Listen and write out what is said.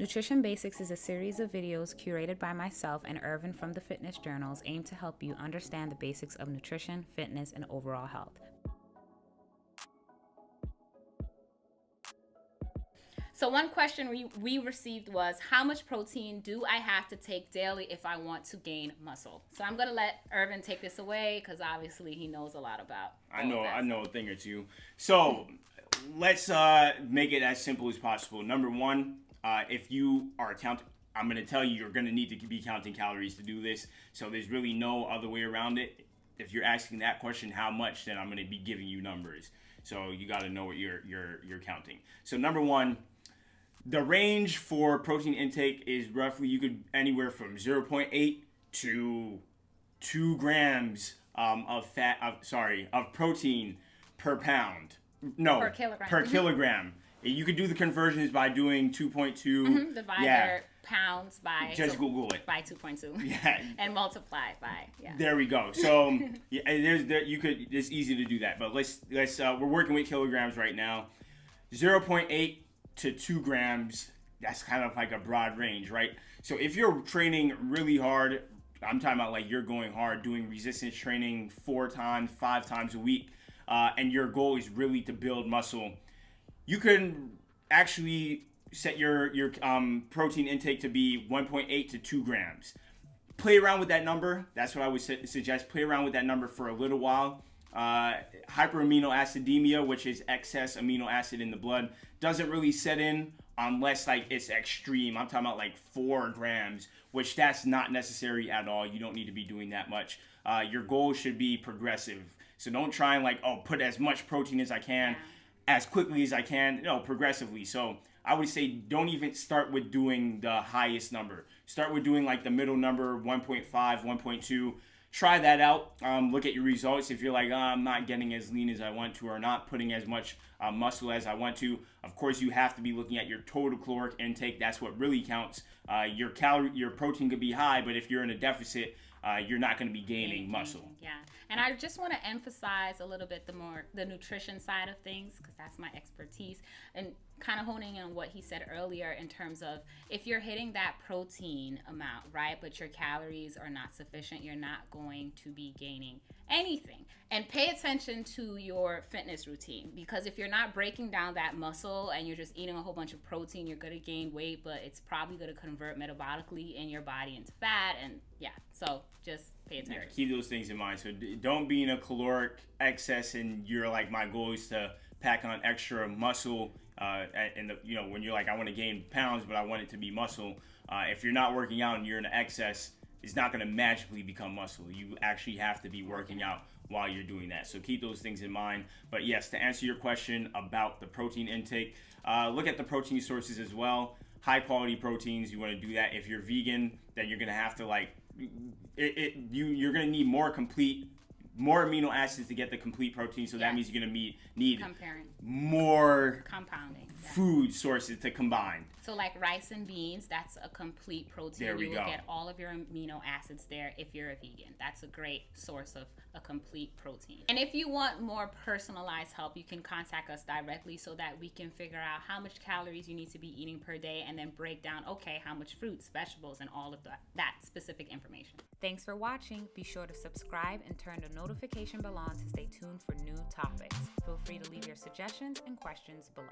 Nutrition Basics is a series of videos curated by myself and Irvin from the Fitness Journals aimed to help you understand the basics of nutrition, fitness, and overall health. So one question we received was, how much protein do I have to take daily if I want to gain muscle? So I'm going to let Irvin take this away because obviously he knows a lot about I know a thing or two. So let's make it as simple as possible. Number one, if you are counting, I'm going to tell you you're going to need to be counting calories to do this. So there's really no other way around it. If you're asking that question, how much, then I'm going to be giving you numbers. So you got to know what you're counting. So number one, the range for protein intake is roughly, you could anywhere from 0.8 to 2 grams of protein per pound. No, per kilogram. You could do the conversions by doing 2.2. Divide their pounds by. Just Google it. By 2.2. Yeah. And multiply by. Yeah. There we go. So it's easy to do that. But let's we're working with kilograms right now. 0.8 to 2 grams. That's kind of like a broad range, right? So if you're training really hard, I'm talking about like you're going hard, doing resistance training 4 times, 5 times a week, and your goal is really to build muscle, you can actually set your protein intake to be 1.8 to 2 grams. Play around with that number. That's what I would suggest. Play around with that number for a little while. Hyperaminoacidemia, which is excess amino acid in the blood, doesn't really set in unless like it's extreme. I'm talking about like 4 grams, which that's not necessary at all. You don't need to be doing that much. Your goal should be progressive. So don't try and like, put as much protein as I can, as quickly as I can, progressively. So I would say don't even start with doing the highest number. Start with doing like the middle number, 1.5, 1.2. Try that out. Look at your results. If you're like, I'm not getting as lean as I want to, or not putting as much muscle as I want to, of course you have to be looking at your total caloric intake. That's what really counts. Your protein could be high, but if you're in a deficit, you're not going to be gaining muscle. Yeah. And I just want to emphasize a little bit the nutrition side of things, because that's my expertise, and kind of honing in on what he said earlier in terms of if you're hitting that protein amount, right, but your calories are not sufficient, you're not going to be gaining anything. And pay attention to your fitness routine, because if you're not breaking down that muscle and you're just eating a whole bunch of protein, you're going to gain weight, but it's probably going to convert metabolically in your body into fat. And so just pay attention. Yeah, keep those things in mind. So don't be in a caloric excess and you're like, my goal is to pack on extra muscle, and when you're like, I want to gain pounds, but I want it to be muscle. If you're not working out and you're in excess, it's not going to magically become muscle. You actually have to be working out while you're doing that. So keep those things in mind. But yes, to answer your question about the protein intake, look at the protein sources as well. High quality proteins, you want to do that. If you're vegan, then you're going to have to you're going to need more amino acids to get the complete protein. So that means you're going to need more compounding food sources to combine. So like rice and beans, that's a complete protein. There we you will go. get all of your amino acids there if you're a vegan. That's a great source of a complete protein. And if you want more personalized help, you can contact us directly so that we can figure out how much calories you need to be eating per day, and then break down, how much fruits, vegetables, and all of that specific information. Thanks for watching. Be sure to subscribe and turn the notification bell on to stay tuned for new topics. Feel free to leave your suggestions and questions below.